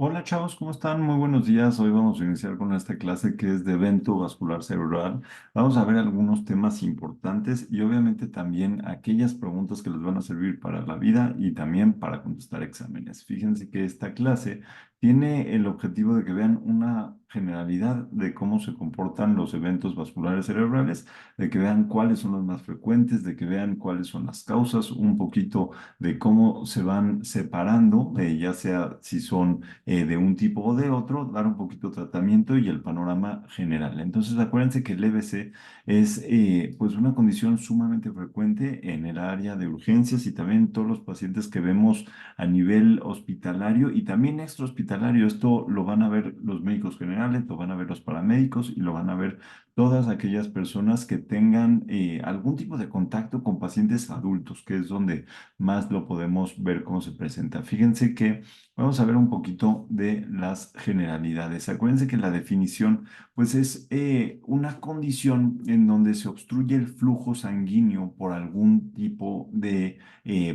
Hola chavos, ¿cómo están? Muy buenos días. Hoy vamos a iniciar con esta clase que es de evento vascular cerebral. Vamos a ver algunos temas importantes y obviamente también aquellas preguntas que les van a servir para la vida y también para contestar exámenes. Fíjense que esta clase tiene el objetivo de que vean una generalidad de cómo se comportan los eventos vasculares cerebrales, de que vean cuáles son los más frecuentes, de que vean cuáles son las causas, un poquito de cómo se van separando, ya sea si son de un tipo o de otro, dar un poquito de tratamiento y el panorama general. Entonces, acuérdense que el EBC es pues una condición sumamente frecuente en el área de urgencias y también todos los pacientes que vemos a nivel hospitalario y también extrahospitalario. Esto lo van a ver los médicos generales, lo van a ver los paramédicos y lo van a ver todas aquellas personas que tengan algún tipo de contacto con pacientes adultos, que es donde más lo podemos ver cómo se presenta. Fíjense que vamos a ver un poquito de las generalidades. Acuérdense que la definición, pues es una condición en donde se obstruye el flujo sanguíneo por algún tipo de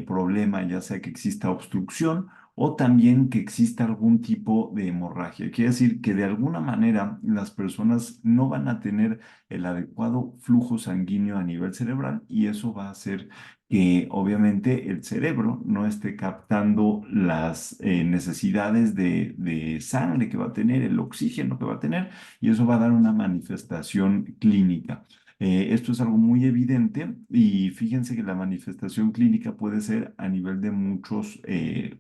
problema, ya sea que exista obstrucción o también que exista algún tipo de hemorragia. Quiere decir que de alguna manera las personas no van a tener el adecuado flujo sanguíneo a nivel cerebral y eso va a hacer que obviamente el cerebro no esté captando las necesidades de sangre que va a tener, el oxígeno que va a tener, y eso va a dar una manifestación clínica. Esto es algo muy evidente y fíjense que la manifestación clínica puede ser a nivel de muchos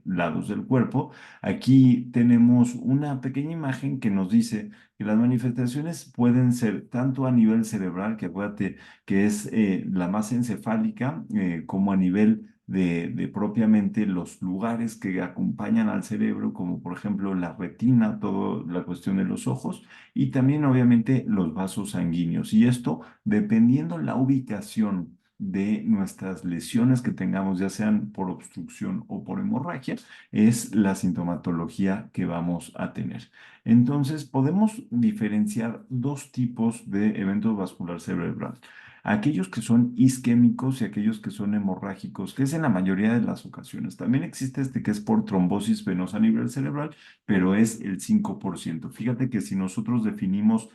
lados del cuerpo. Aquí tenemos una pequeña imagen que nos dice que las manifestaciones pueden ser tanto a nivel cerebral, que acuérdate que es la masa encefálica, como a nivel de propiamente los lugares que acompañan al cerebro, como por ejemplo la retina, toda la cuestión de los ojos, y también obviamente los vasos sanguíneos. Y esto, dependiendo la ubicación de nuestras lesiones que tengamos, ya sean por obstrucción o por hemorragia, es la sintomatología que vamos a tener. Entonces, podemos diferenciar dos tipos de eventos vascular cerebral: aquellos que son isquémicos y aquellos que son hemorrágicos, que es en la mayoría de las ocasiones. También existe este que es por trombosis venosa a nivel cerebral, pero es el 5%. Fíjate que si nosotros definimos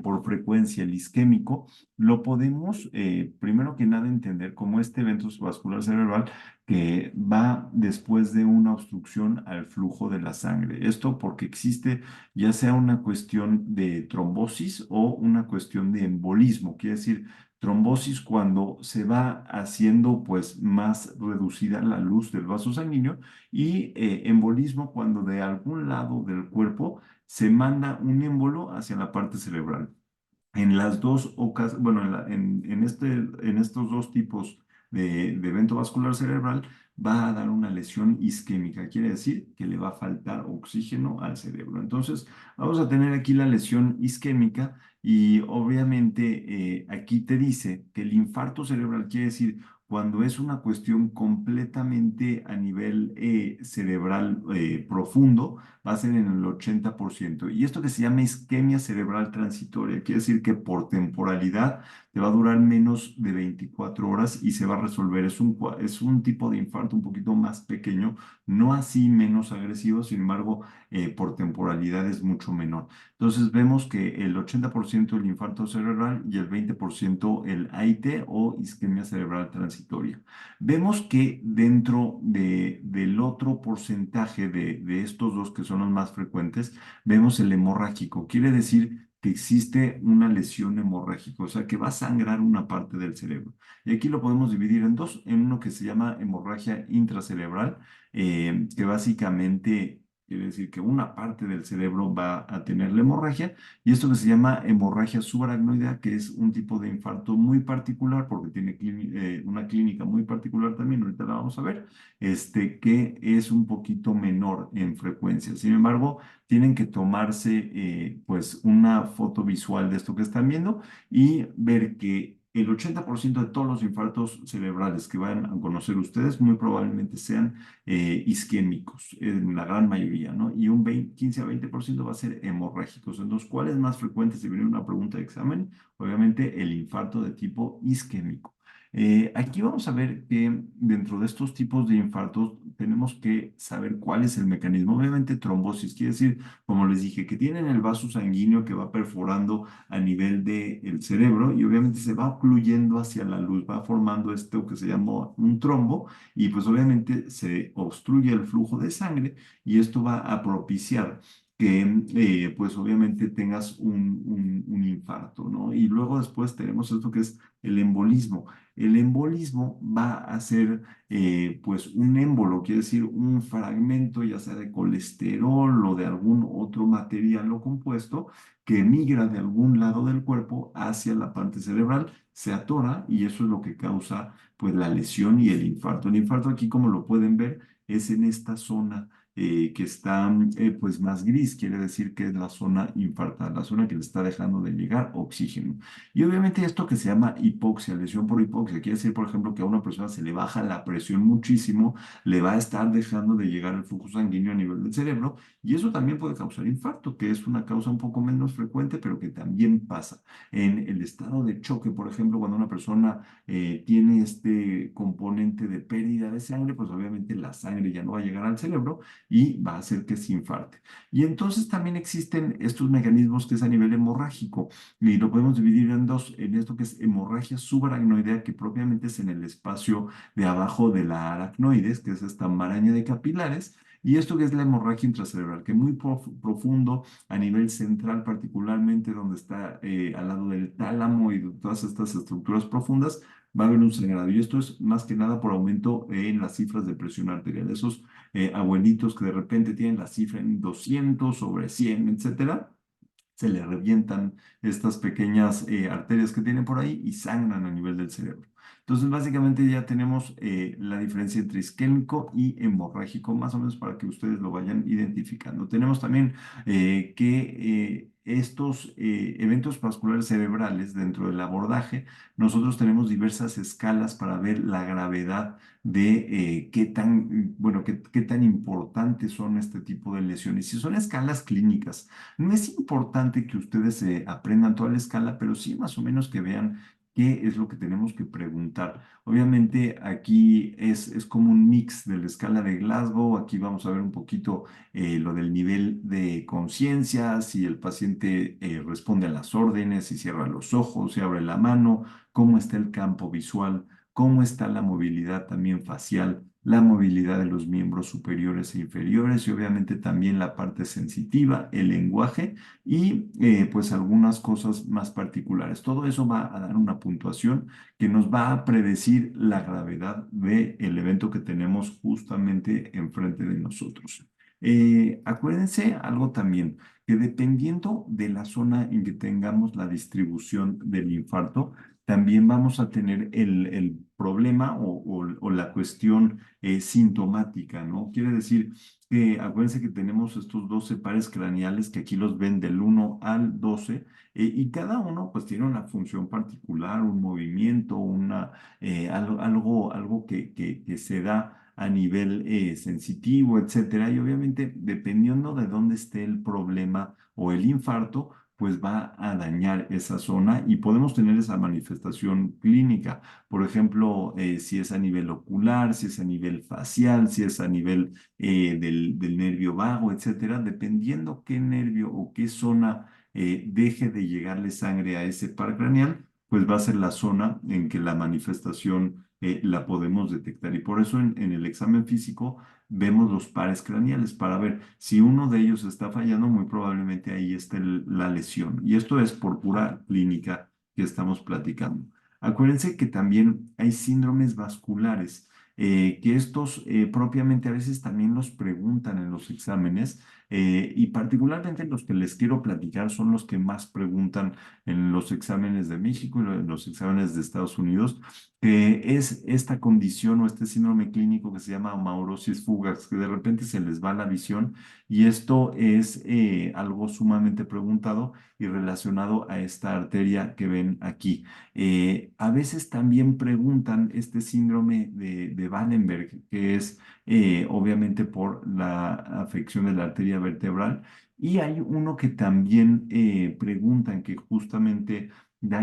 por frecuencia el isquémico, lo podemos primero que nada entender como este evento vascular cerebral que va después de una obstrucción al flujo de la sangre. Esto porque existe ya sea una cuestión de trombosis o una cuestión de embolismo, quiere decir trombosis cuando se va haciendo pues más reducida la luz del vaso sanguíneo y embolismo cuando de algún lado del cuerpo se manda un émbolo hacia la parte cerebral. En las dos ocasiones, bueno, en estos dos tipos de evento vascular cerebral va a dar una lesión isquémica, quiere decir que le va a faltar oxígeno al cerebro. Entonces, vamos a tener aquí la lesión isquémica y obviamente aquí te dice que el infarto cerebral quiere decir cuando es una cuestión completamente a nivel cerebral profundo, va a ser en el 80%. Y esto que se llama isquemia cerebral transitoria, quiere decir que por temporalidad te va a durar menos de 24 horas y se va a resolver. Es un tipo de infarto un poquito más pequeño, no así menos agresivo, sin embargo, por temporalidad es mucho menor. Entonces vemos que el 80% el infarto cerebral y el 20% el AIT o isquemia cerebral transitoria. Vemos que dentro del otro porcentaje de estos dos que son los más frecuentes, vemos el hemorrágico. Quiere decir que existe una lesión hemorrágica, o sea que va a sangrar una parte del cerebro. Y aquí lo podemos dividir en dos, en uno que se llama hemorragia intracerebral, que básicamente quiere decir que una parte del cerebro va a tener la hemorragia, y esto que se llama hemorragia subaracnoidea, que es un tipo de infarto muy particular, porque tiene una clínica muy particular también, ahorita la vamos a ver, que es un poquito menor en frecuencia. Sin embargo, tienen que tomarse pues una foto visual de esto que están viendo y ver que el 80% de todos los infartos cerebrales que van a conocer ustedes muy probablemente sean isquémicos, en la gran mayoría, ¿no? Y un 15 a 20% va a ser hemorrágicos. Entonces, ¿cuál es más frecuente si viene una pregunta de examen? Obviamente el infarto de tipo isquémico. Aquí vamos a ver que dentro de estos tipos de infartos tenemos que saber cuál es el mecanismo. Obviamente trombosis, quiere decir, como les dije, que tienen el vaso sanguíneo que va perforando a nivel del cerebro y obviamente se va ocluyendo hacia la luz, va formando esto que se llama un trombo y pues obviamente se obstruye el flujo de sangre y esto va a propiciar que pues obviamente tengas un infarto, ¿no? Y luego después tenemos esto que es el embolismo. El embolismo va a ser pues un émbolo, quiere decir un fragmento ya sea de colesterol o de algún otro material o compuesto que migra de algún lado del cuerpo hacia la parte cerebral, se atora y eso es lo que causa pues la lesión y el infarto. El infarto aquí, como lo pueden ver, es en esta zona que está pues más gris, quiere decir que es la zona infartada, la zona que le está dejando de llegar oxígeno. Y obviamente esto que se llama hipoxia, lesión por hipoxia, quiere decir, por ejemplo, que a una persona se le baja la presión muchísimo, le va a estar dejando de llegar el flujo sanguíneo a nivel del cerebro, y eso también puede causar infarto, que es una causa un poco menos frecuente, pero que también pasa. En el estado de choque, por ejemplo, cuando una persona tiene este componente de pérdida de sangre, pues obviamente la sangre ya no va a llegar al cerebro y va a hacer que se infarte. Y entonces también existen estos mecanismos que es a nivel hemorrágico. Y lo podemos dividir en dos, en esto que es hemorragia subaracnoidea, que propiamente es en el espacio de abajo de la aracnoides, que es esta maraña de capilares, y esto que es la hemorragia intracerebral, que es muy profundo a nivel central, particularmente donde está al lado del tálamo y de todas estas estructuras profundas, va a haber un sangrado. Y esto es más que nada por aumento en las cifras de presión arterial. Esos abuelitos que de repente tienen la cifra en 200 sobre 100, etcétera, se le revientan estas pequeñas arterias que tienen por ahí y sangran a nivel del cerebro. Entonces, básicamente ya tenemos la diferencia entre isquémico y hemorrágico, más o menos para que ustedes lo vayan identificando. Tenemos también que estos eventos vasculares cerebrales dentro del abordaje, nosotros tenemos diversas escalas para ver la gravedad de qué tan, bueno, qué tan importantes son este tipo de lesiones. Si son escalas clínicas, no es importante que ustedes aprendan toda la escala, pero sí más o menos que vean qué es lo que tenemos que preguntar. Obviamente aquí es como un mix de la escala de Glasgow. Aquí vamos a ver un poquito lo del nivel de conciencia, si el paciente responde a las órdenes, si cierra los ojos, si abre la mano, cómo está el campo visual, cómo está la movilidad también facial, la movilidad de los miembros superiores e inferiores y obviamente también la parte sensitiva, el lenguaje y pues algunas cosas más particulares. Todo eso va a dar una puntuación que nos va a predecir la gravedad del evento que tenemos justamente enfrente de nosotros. Acuérdense algo también, que dependiendo de la zona en que tengamos la distribución del infarto, también vamos a tener el problema o la cuestión sintomática, ¿no? Quiere decir que acuérdense que tenemos estos 12 pares craneales que aquí los ven del 1 al 12 y cada uno pues tiene una función particular, un movimiento, algo que se da a nivel sensitivo, etcétera. Y obviamente dependiendo de dónde esté el problema o el infarto, pues va a dañar esa zona y podemos tener esa manifestación clínica. Por ejemplo, si es a nivel ocular, si es a nivel facial, si es a nivel del nervio vago, etcétera, dependiendo qué nervio o qué zona deje de llegarle sangre a ese par craneal, pues va a ser la zona en que la manifestación la podemos detectar. Y por eso en el examen físico vemos los pares craneales para ver si uno de ellos está fallando, muy probablemente ahí esté la lesión. Y esto es por pura clínica que estamos platicando. Acuérdense que también hay síndromes vasculares, que estos propiamente a veces también los preguntan en los exámenes y particularmente los que les quiero platicar son los que más preguntan en los exámenes de México y en los exámenes de Estados Unidos, que es esta condición o este síndrome clínico que se llama amaurosis fugax, que de repente se les va la visión y esto es algo sumamente preguntado y relacionado a esta arteria que ven aquí. A veces también preguntan este síndrome de Wallenberg, que es obviamente por la afección de la arteria vertebral. Y hay uno que también preguntan que justamente da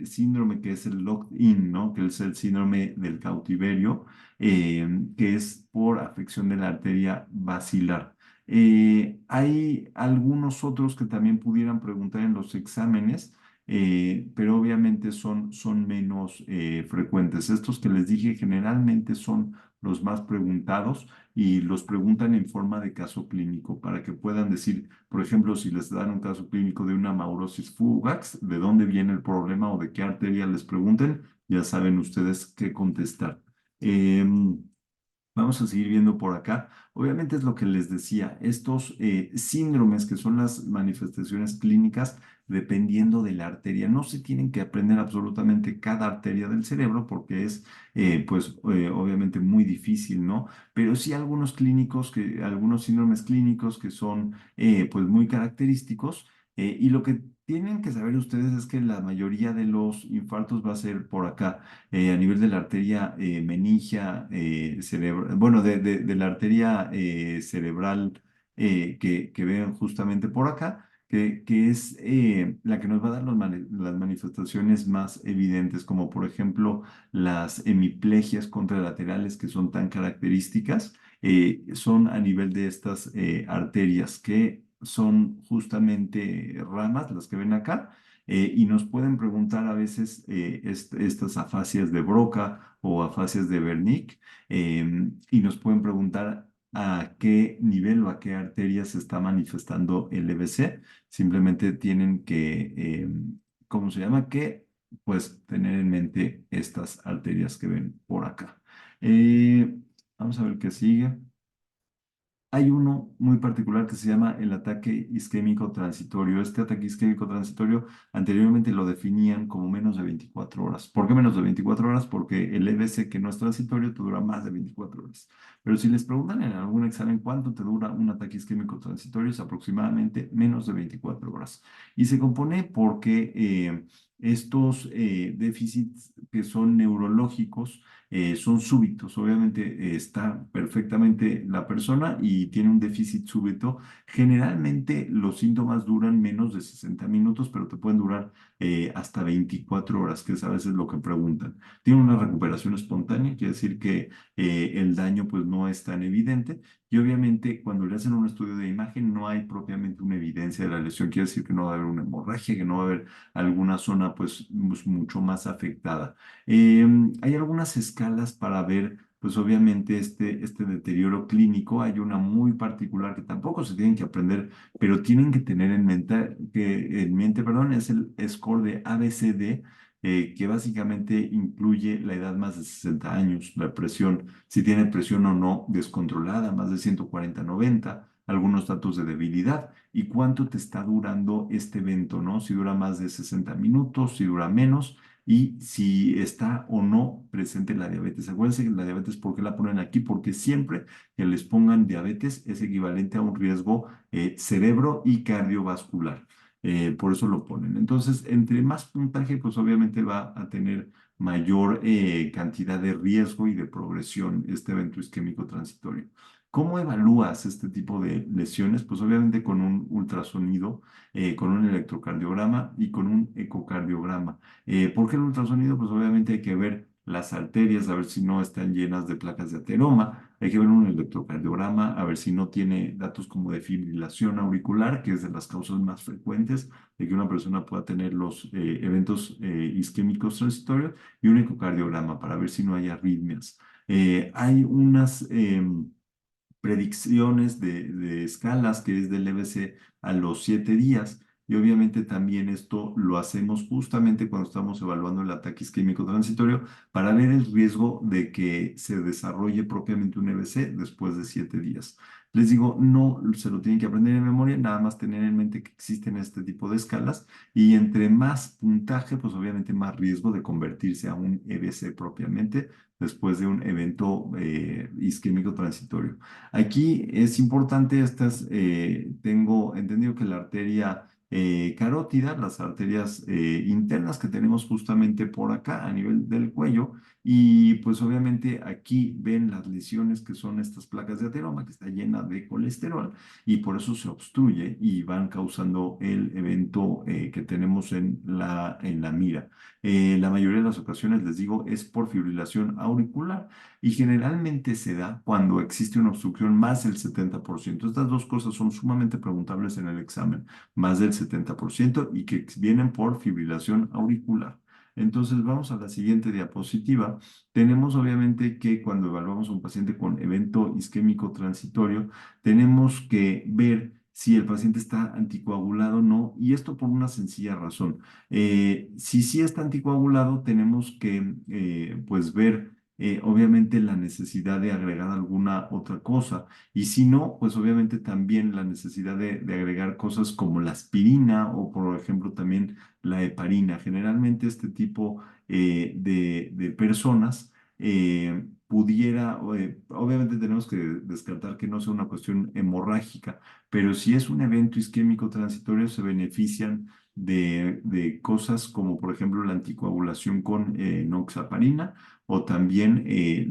síndrome que es el locked-in, ¿no? Que es el síndrome del cautiverio, que es por afección de la arteria basilar. Hay algunos otros que también pudieran preguntar en los exámenes, pero obviamente son menos frecuentes. Estos que les dije generalmente son los más preguntados y los preguntan en forma de caso clínico para que puedan decir, por ejemplo, si les dan un caso clínico de una amaurosis fugax, de dónde viene el problema o de qué arteria les pregunten, ya saben ustedes qué contestar. Em, Vamos a seguir viendo por acá. Obviamente es lo que les decía, estos síndromes que son las manifestaciones clínicas dependiendo de la arteria. No se tienen que aprender absolutamente cada arteria del cerebro porque es obviamente muy difícil, ¿no? Pero sí algunos síndromes clínicos que son pues muy característicos. Y lo que tienen que saber ustedes es que la mayoría de los infartos va a ser por acá a nivel de la arteria meningia cerebral, bueno, de la arteria cerebral que ven justamente por acá, que es la que nos va a dar las manifestaciones más evidentes, como por ejemplo las hemiplegias contralaterales que son tan características, son a nivel de estas arterias que son justamente ramas, las que ven acá y nos pueden preguntar a veces estas afasias de Broca o afasias de Wernicke y nos pueden preguntar a qué nivel o a qué arteria se está manifestando el EBC. Simplemente tienen que, ¿cómo se llama? Que pues tener en mente estas arterias que ven por acá. Vamos a ver qué sigue. Hay uno muy particular que se llama el ataque isquémico transitorio. Este ataque isquémico transitorio anteriormente lo definían como menos de 24 horas. ¿Por qué menos de 24 horas? Porque el EBC que no es transitorio te dura más de 24 horas. Pero si les preguntan en algún examen cuánto te dura un ataque isquémico transitorio, es aproximadamente menos de 24 horas. Y se compone porque estos déficits que son neurológicos, son súbitos. Obviamente está perfectamente la persona y tiene un déficit súbito. Generalmente los síntomas duran menos de 60 minutos, pero te pueden durar hasta 24 horas, que es a veces lo que preguntan. Tiene una recuperación espontánea, quiere decir que el daño pues no es tan evidente. Y obviamente cuando le hacen un estudio de imagen no hay propiamente una evidencia de la lesión, quiere decir que no va a haber una hemorragia, que no va a haber alguna zona pues mucho más afectada. Hay algunas escalas para ver, pues obviamente este deterioro clínico. Hay una muy particular que tampoco se tienen que aprender, pero tienen que tener perdón, es el score de ABCD, que básicamente incluye la edad más de 60 años, la presión, si tiene presión o no descontrolada, más de 140/90, algunos datos de debilidad y cuánto te está durando este evento, ¿no? Si dura más de 60 minutos, si dura menos y si está o no presente la diabetes. Acuérdense que la diabetes, ¿por qué la ponen aquí? Porque siempre que les pongan diabetes es equivalente a un riesgo cerebro y cardiovascular. Por eso lo ponen. Entonces, entre más puntaje, pues obviamente va a tener mayor cantidad de riesgo y de progresión este evento isquémico transitorio. ¿Cómo evalúas este tipo de lesiones? Pues obviamente con un ultrasonido, con un electrocardiograma y con un ecocardiograma. ¿Por qué el ultrasonido? Pues obviamente hay que ver las arterias, a ver si no están llenas de placas de ateroma. Hay que ver un electrocardiograma, a ver si no tiene datos como de fibrilación auricular, que es de las causas más frecuentes de que una persona pueda tener los eventos isquémicos transitorios, y un ecocardiograma para ver si no hay arritmias. Hay unas predicciones de escalas que es del EBC a los 7 días. Y obviamente también esto lo hacemos justamente cuando estamos evaluando el ataque isquémico transitorio para ver el riesgo de que se desarrolle propiamente un EBC después de 7 días. Les digo, no se lo tienen que aprender en memoria, nada más tener en mente que existen este tipo de escalas y entre más puntaje, pues obviamente más riesgo de convertirse a un EBC propiamente después de un evento isquémico transitorio. Aquí es importante tengo entendido que la arteria carótida, las arterias internas que tenemos justamente por acá a nivel del cuello Y pues obviamente aquí ven las lesiones que son estas placas de ateroma, que está llena de colesterol y por eso se obstruye y van causando el evento que tenemos en la mira. La mayoría de las ocasiones, les digo, es por fibrilación auricular y generalmente se da cuando existe una obstrucción más del 70%. Estas dos cosas son sumamente preguntables en el examen, más del 70% y que vienen por fibrilación auricular. Entonces vamos a la siguiente diapositiva. Tenemos obviamente que cuando evaluamos a un paciente con evento isquémico transitorio, tenemos que ver si el paciente está anticoagulado o no, y esto por una sencilla razón. Si sí está anticoagulado, tenemos que pues ver obviamente la necesidad de agregar alguna otra cosa, y si no, pues obviamente también la necesidad de agregar cosas como la aspirina o por ejemplo también la heparina. Generalmente este tipo de personas pudiera, obviamente tenemos que descartar que no sea una cuestión hemorrágica, pero si es un evento isquémico transitorio, se benefician de cosas como, por ejemplo, la anticoagulación con noxaparina o también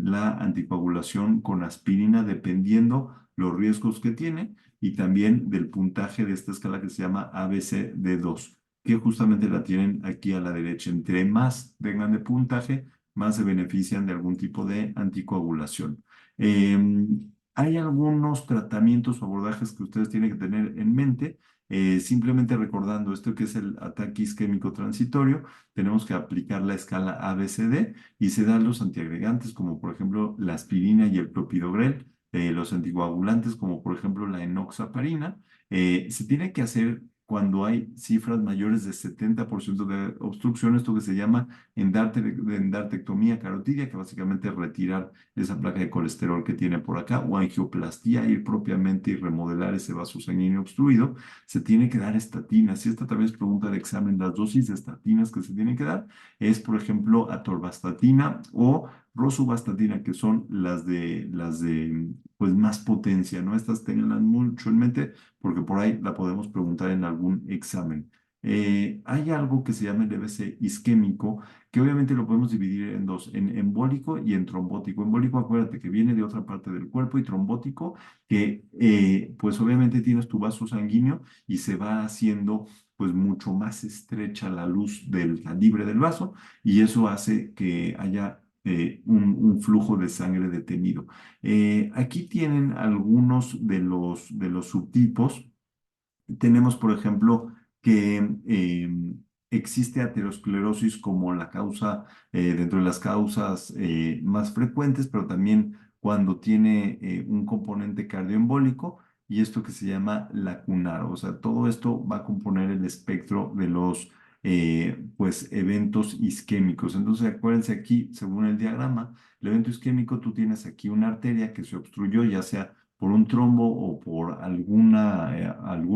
la anticoagulación con aspirina, dependiendo los riesgos que tiene y también del puntaje de esta escala que se llama ABCD2, que justamente la tienen aquí a la derecha. Entre más tengan de puntaje, más se benefician de algún tipo de anticoagulación. Hay algunos tratamientos o abordajes que ustedes tienen que tener en mente. Simplemente recordando esto que es el ataque isquémico transitorio, tenemos que aplicar la escala ABCD y se dan los antiagregantes como por ejemplo la aspirina y el clopidogrel, los anticoagulantes como por ejemplo la enoxaparina. Se tiene que hacer cuando hay cifras mayores de 70% de obstrucción, esto que se llama endarterectomía carotidia, que básicamente es retirar esa placa de colesterol que tiene por acá, o angioplastía, ir propiamente y remodelar ese vaso sanguíneo obstruido. Se tiene que dar estatinas, y esta también es pregunta de examen. Las dosis de estatinas que se tienen que dar es, por ejemplo, atorvastatina o rosuvastatina, que son las de pues más potencia, ¿no? Estas tenganlas mucho en mente porque por ahí la podemos preguntar en algún examen. Hay algo que se llama el EBC isquémico, que obviamente lo podemos dividir en dos, en embólico y en trombótico. Embólico, acuérdate que viene de otra parte del cuerpo, y trombótico, que pues obviamente tienes tu vaso sanguíneo y se va haciendo pues mucho más estrecha la luz del calibre del vaso, y eso hace que haya un flujo de sangre detenido. Aquí tienen algunos de los subtipos. Tenemos, por ejemplo, que existe aterosclerosis como la causa, dentro de las causas más frecuentes, pero también cuando tiene un componente cardioembólico, y esto que se llama lacunar. O sea, todo esto va a componer el espectro de los pues, eventos isquémicos. Entonces, acuérdense aquí, según el diagrama, el evento isquémico, tú tienes aquí una arteria que se obstruyó, ya sea por un trombo o por algún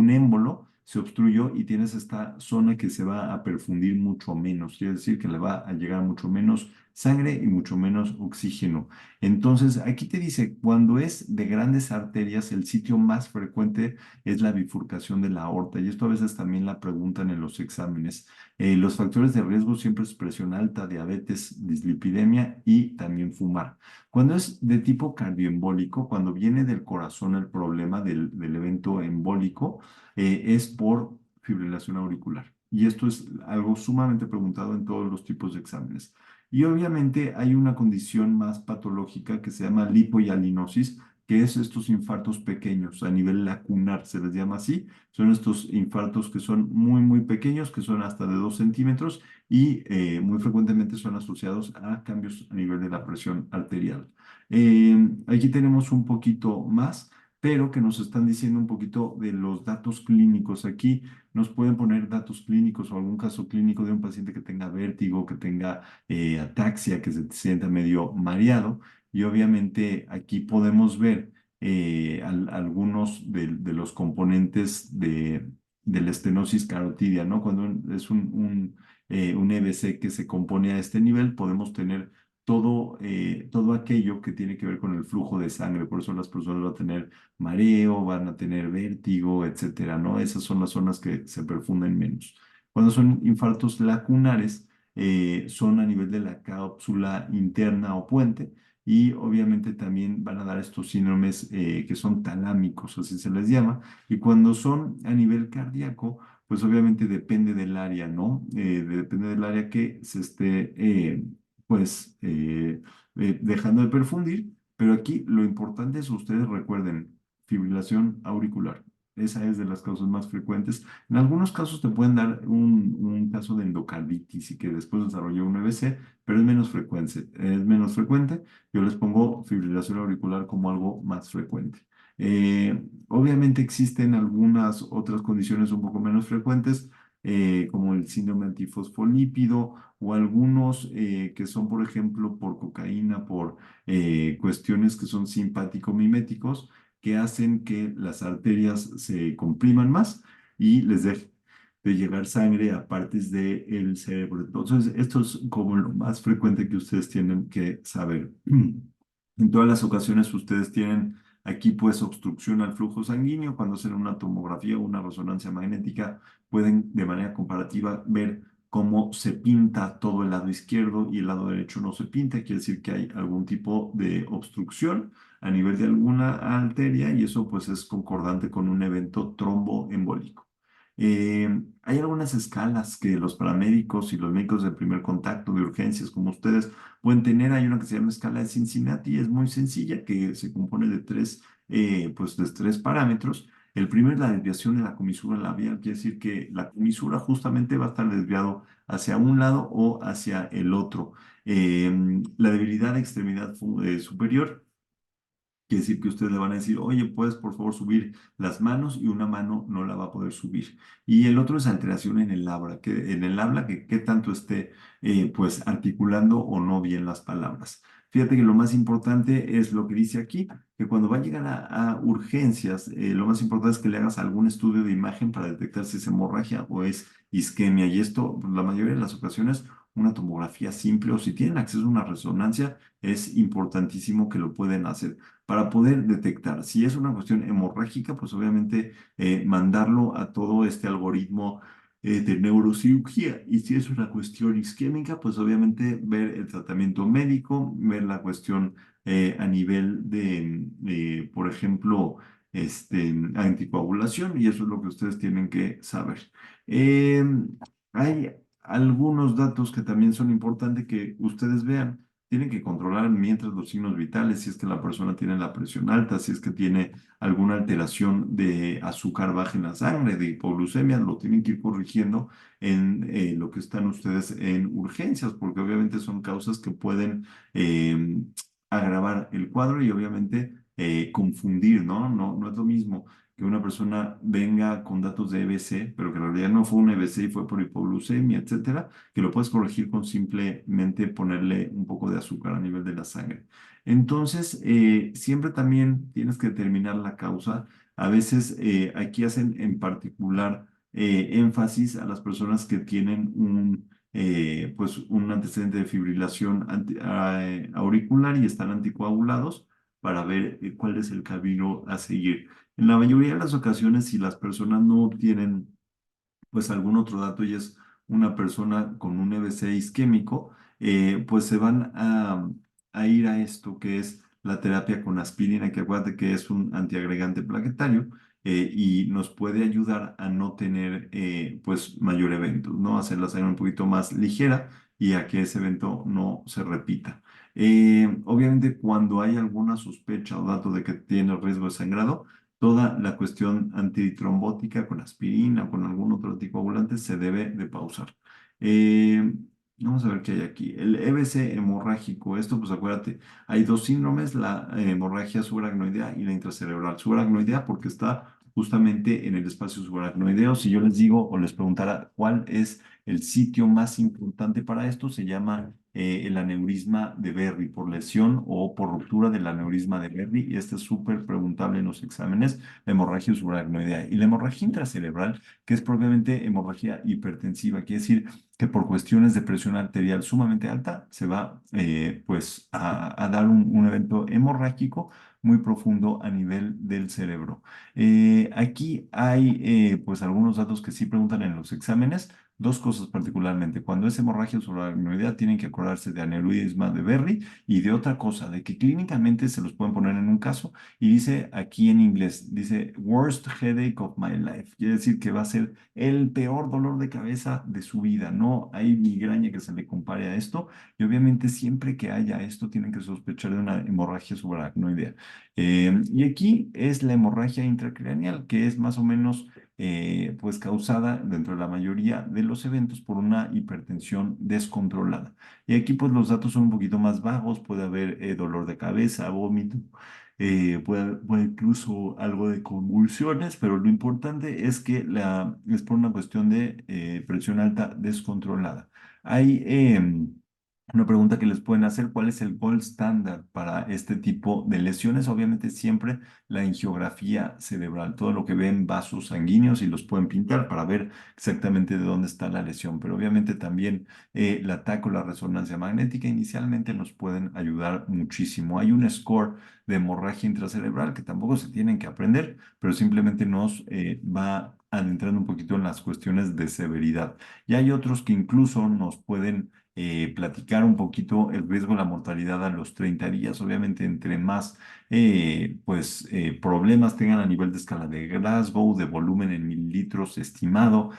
émbolo, se obstruyó y tienes esta zona que se va a perfundir mucho menos, quiere decir que le va a llegar mucho menos sangre y mucho menos oxígeno. Entonces, aquí te dice, cuando es de grandes arterias, el sitio más frecuente es la bifurcación de la aorta, y esto a veces también la preguntan en los exámenes. Los factores de riesgo siempre es presión alta, diabetes, dislipidemia y también fumar. Cuando es de tipo cardioembólico, cuando viene del corazón el problema del evento embólico, es por fibrilación auricular. Y esto es algo sumamente preguntado en todos los tipos de exámenes. Y obviamente hay una condición más patológica que se llama lipohialinosis, que es estos infartos pequeños a nivel lacunar, se les llama así. Son estos infartos que son muy, muy pequeños, que son hasta de 2 centímetros y muy frecuentemente son asociados a cambios a nivel de la presión arterial. Aquí tenemos un poquito más, pero que nos están diciendo un poquito de los datos clínicos. Aquí nos pueden poner datos clínicos o algún caso clínico de un paciente que tenga vértigo, que tenga ataxia, que se sienta medio mareado. Y obviamente aquí podemos ver algunos de los componentes de la estenosis carotidia, ¿no? Cuando es un EBC que se compone a este nivel, podemos tener todo aquello que tiene que ver con el flujo de sangre. Por eso las personas van a tener mareo, van a tener vértigo, etcétera, ¿no? Esas son las zonas que se perfunden menos. Cuando son infartos lacunares, son a nivel de la cápsula interna o puente. Y obviamente también van a dar estos síndromes que son talámicos, así se les llama. Y cuando son a nivel cardíaco, pues obviamente depende del área, ¿no? Depende del área que se esté, pues, dejando de perfundir. Pero aquí lo importante es, ustedes recuerden, fibrilación auricular. Esa es de las causas más frecuentes. En algunos casos te pueden dar un caso de endocarditis y que después desarrolló un EBC, pero es menos frecuente. Es menos frecuente. Yo les pongo fibrilación auricular como algo más frecuente. Obviamente existen algunas otras condiciones un poco menos frecuentes, como el síndrome antifosfolípido o algunos que son, por ejemplo, por cocaína, por cuestiones que son simpático-miméticos, que hacen que las arterias se compriman más y les deje de llegar sangre a partes del cerebro. Entonces, esto es como lo más frecuente que ustedes tienen que saber. En todas las ocasiones ustedes tienen aquí pues obstrucción al flujo sanguíneo. Cuando hacen una tomografía o una resonancia magnética, pueden de manera comparativa ver cómo se pinta todo el lado izquierdo y el lado derecho no se pinta. Quiere decir que hay algún tipo de obstrucción a nivel de alguna arteria y eso pues es concordante con un evento tromboembólico. Hay algunas escalas que los paramédicos y los médicos de primer contacto de urgencias como ustedes pueden tener. Hay una que se llama escala de Cincinnati, es muy sencilla, que se compone de tres parámetros. El primero es la desviación de la comisura labial, quiere decir que la comisura justamente va a estar desviado hacia un lado o hacia el otro. La debilidad de extremidad superior. Quiere decir que ustedes le van a decir, oye, puedes por favor subir las manos y una mano no la va a poder subir. Y el otro es alteración en el habla que qué tanto esté pues articulando o no bien las palabras. Fíjate que lo más importante es lo que dice aquí, que cuando va a llegar a urgencias, lo más importante es que le hagas algún estudio de imagen para detectar si es hemorragia o es isquemia. Y esto, pues, la mayoría de las ocasiones, una tomografía simple o si tienen acceso a una resonancia, es importantísimo que lo pueden hacer para poder detectar. Si es una cuestión hemorrágica, pues obviamente mandarlo a todo este algoritmo de neurocirugía. Y si es una cuestión isquémica, pues obviamente ver el tratamiento médico, ver la cuestión a nivel por ejemplo, anticoagulación, y eso es lo que ustedes tienen que saber. Eh, Hay algunos datos que también son importantes que ustedes vean. Tienen que controlar mientras los signos vitales, si es que la persona tiene la presión alta, si es que tiene alguna alteración de azúcar baja en la sangre, de hipoglucemia, lo tienen que ir corrigiendo en lo que están ustedes en urgencias, porque obviamente son causas que pueden agravar el cuadro y obviamente confundir, ¿no? No es lo mismo que una persona venga con datos de EBC, pero que en realidad no fue un EBC y fue por hipoglucemia, etcétera, que lo puedes corregir con simplemente ponerle un poco de azúcar a nivel de la sangre. Entonces, siempre también tienes que determinar la causa. A veces aquí hacen en particular énfasis a las personas que tienen pues un antecedente de fibrilación auricular y están anticoagulados para ver cuál es el camino a seguir. En la mayoría de las ocasiones, si las personas no tienen pues algún otro dato y es una persona con un EBC isquémico, pues se van a ir a esto que es la terapia con aspirina, que acuérdate que es un antiagregante plaquetario y nos puede ayudar a no tener pues mayor evento, ¿no? Hacer la sangre un poquito más ligera y a que ese evento no se repita. Obviamente, cuando hay alguna sospecha o dato de que tiene riesgo de sangrado, toda la cuestión antitrombótica con aspirina o con algún otro anticoagulante se debe de pausar. Eh, Vamos a ver qué hay aquí. El EBC hemorrágico, esto pues acuérdate, hay dos síndromes, la hemorragia subaracnoidea y la intracerebral. Subaracnoidea porque está justamente en el espacio subaracnoideo. Si yo les digo o les preguntara cuál es el sitio más importante para esto, se llama el aneurisma de Berry por lesión o por ruptura del aneurisma de Berry, y este es súper preguntable en los exámenes, la hemorragia subaracnoidea. Y la hemorragia intracerebral, que es propiamente hemorragia hipertensiva, quiere decir que por cuestiones de presión arterial sumamente alta se va pues a dar un evento hemorrágico muy profundo a nivel del cerebro. Aquí hay pues algunos datos que sí preguntan en los exámenes. dos cosas particularmente. Cuando es hemorragia subaracnoidea, tienen que acordarse de aneurisma de Berry y de otra cosa, de que clínicamente se los pueden poner en un caso y dice aquí en inglés, dice worst headache of my life. Quiere decir que va a ser el peor dolor de cabeza de su vida. No hay migraña que se le compare a esto y obviamente siempre que haya esto tienen que sospechar de una hemorragia subaracnoidea. Y aquí es la hemorragia intracraneal, que es más o menos pues causada dentro de la mayoría de los eventos por una hipertensión descontrolada. Y aquí pues los datos son un poquito más bajos, puede haber dolor de cabeza, vómito, puede incluso algo de convulsiones, pero lo importante es que es por una cuestión de presión alta descontrolada. Hay una pregunta que les pueden hacer: ¿cuál es el gold standard para este tipo de lesiones? Obviamente siempre la angiografía cerebral, todo lo que ven vasos sanguíneos y los pueden pintar para ver exactamente de dónde está la lesión, pero obviamente también la TAC o la resonancia magnética inicialmente nos pueden ayudar muchísimo. Hay un score de hemorragia intracerebral que tampoco se tienen que aprender, pero simplemente nos va adentrando un poquito en las cuestiones de severidad. Y hay otros que incluso nos pueden platicar un poquito el riesgo de la mortalidad a los 30 días. Obviamente, entre más problemas tengan a nivel de escala de Glasgow, de volumen en mililitros estimado,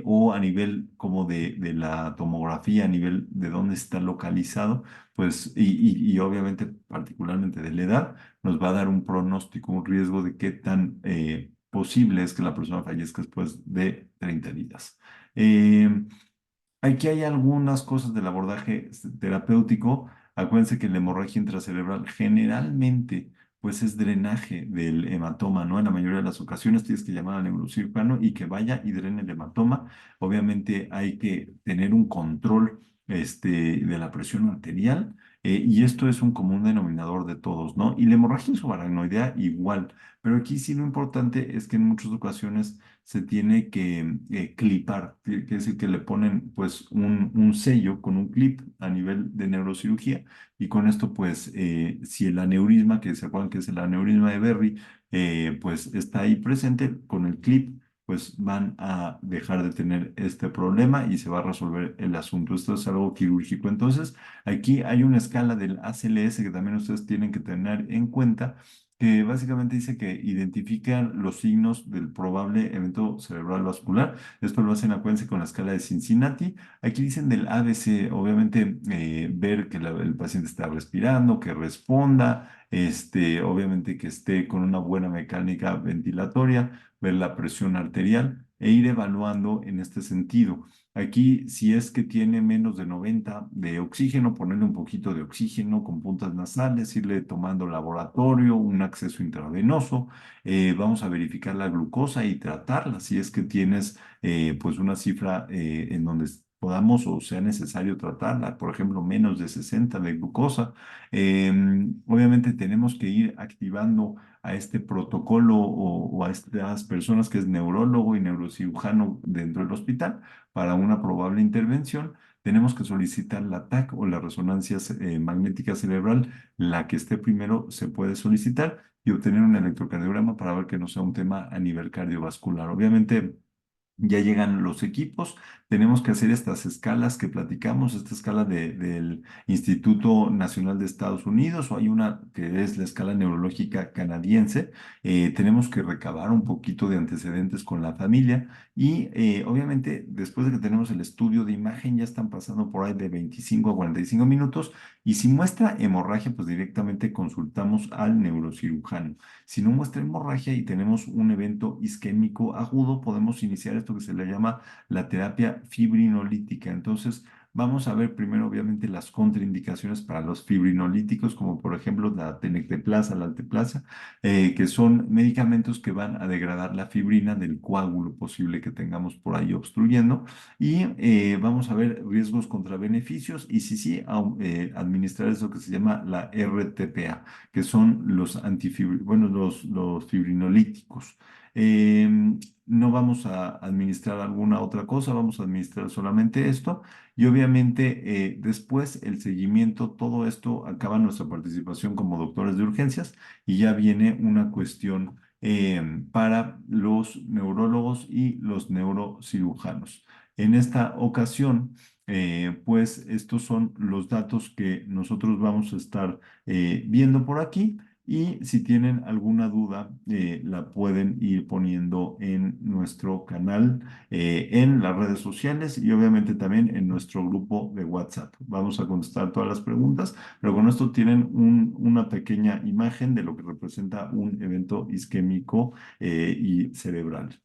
o a nivel como de la tomografía, a nivel de dónde está localizado, pues, y obviamente particularmente de la edad, nos va a dar un pronóstico, un riesgo de qué tan posible es que la persona fallezca después de 30 días. Eh, Aquí hay algunas cosas del abordaje terapéutico. Acuérdense que la hemorragia intracerebral generalmente pues es drenaje del hematoma, ¿no? En la mayoría de las ocasiones tienes que llamar al neurocirujano y que vaya y drene el hematoma. Obviamente hay que tener un control de la presión arterial, y esto es un común denominador de todos, ¿no? Y la hemorragia subaracnoidea igual, pero aquí sí lo importante es que en muchas ocasiones se tiene que clipar, quiere decir que le ponen pues un sello con un clip a nivel de neurocirugía y con esto pues si el aneurisma, que se acuerdan que es el aneurisma de Berry, pues está ahí presente con el clip, pues van a dejar de tener este problema y se va a resolver el asunto. Esto es algo quirúrgico. Entonces, aquí hay una escala del ACLS que también ustedes tienen que tener en cuenta, que básicamente dice que identifican los signos del probable evento cerebral vascular. Esto lo hacen, acuérdense, con la escala de Cincinnati. Aquí dicen del ABC, obviamente ver que el paciente está respirando, que responda, obviamente que esté con una buena mecánica ventilatoria, ver la presión arterial e ir evaluando en este sentido. Aquí, si es que tiene menos de 90 de oxígeno, ponerle un poquito de oxígeno con puntas nasales, irle tomando laboratorio, un acceso intravenoso. Vamos a verificar la glucosa y tratarla si es que tienes pues una cifra en donde podamos o sea necesario tratarla, por ejemplo, menos de 60 de glucosa. Obviamente tenemos que ir activando a este protocolo o a estas personas que es neurólogo y neurocirujano dentro del hospital para una probable intervención. Tenemos que solicitar la TAC o la resonancia magnética cerebral, la que esté primero se puede solicitar y obtener un electrocardiograma para ver que no sea un tema a nivel cardiovascular. Obviamente, ya llegan los equipos, tenemos que hacer estas escalas que platicamos, esta escala del Instituto Nacional de Estados Unidos, o hay una que es la escala neurológica canadiense. Tenemos que recabar un poquito de antecedentes con la familia y obviamente después de que tenemos el estudio de imagen ya están pasando por ahí de 25 a 45 minutos y si muestra hemorragia pues directamente consultamos al neurocirujano. Si no muestra hemorragia y tenemos un evento isquémico agudo, podemos iniciar esto que se le llama la terapia fibrinolítica. Entonces, vamos a ver primero, obviamente, las contraindicaciones para los fibrinolíticos, como por ejemplo la tenecteplasa, la alteplasa, que son medicamentos que van a degradar la fibrina del coágulo posible que tengamos por ahí obstruyendo. Y vamos a ver riesgos contra beneficios y si sí, administrar eso que se llama la RTPA, que son bueno, los fibrinolíticos. No vamos a administrar alguna otra cosa, vamos a administrar solamente esto y obviamente después el seguimiento, todo esto acaba nuestra participación como doctores de urgencias y ya viene una cuestión para los neurólogos y los neurocirujanos. En esta ocasión, pues estos son los datos que nosotros vamos a estar viendo por aquí. Y si tienen alguna duda, la pueden ir poniendo en nuestro canal, en las redes sociales y obviamente también en nuestro grupo de WhatsApp. Vamos a contestar todas las preguntas, pero con esto tienen una pequeña imagen de lo que representa un evento isquémico y cerebral.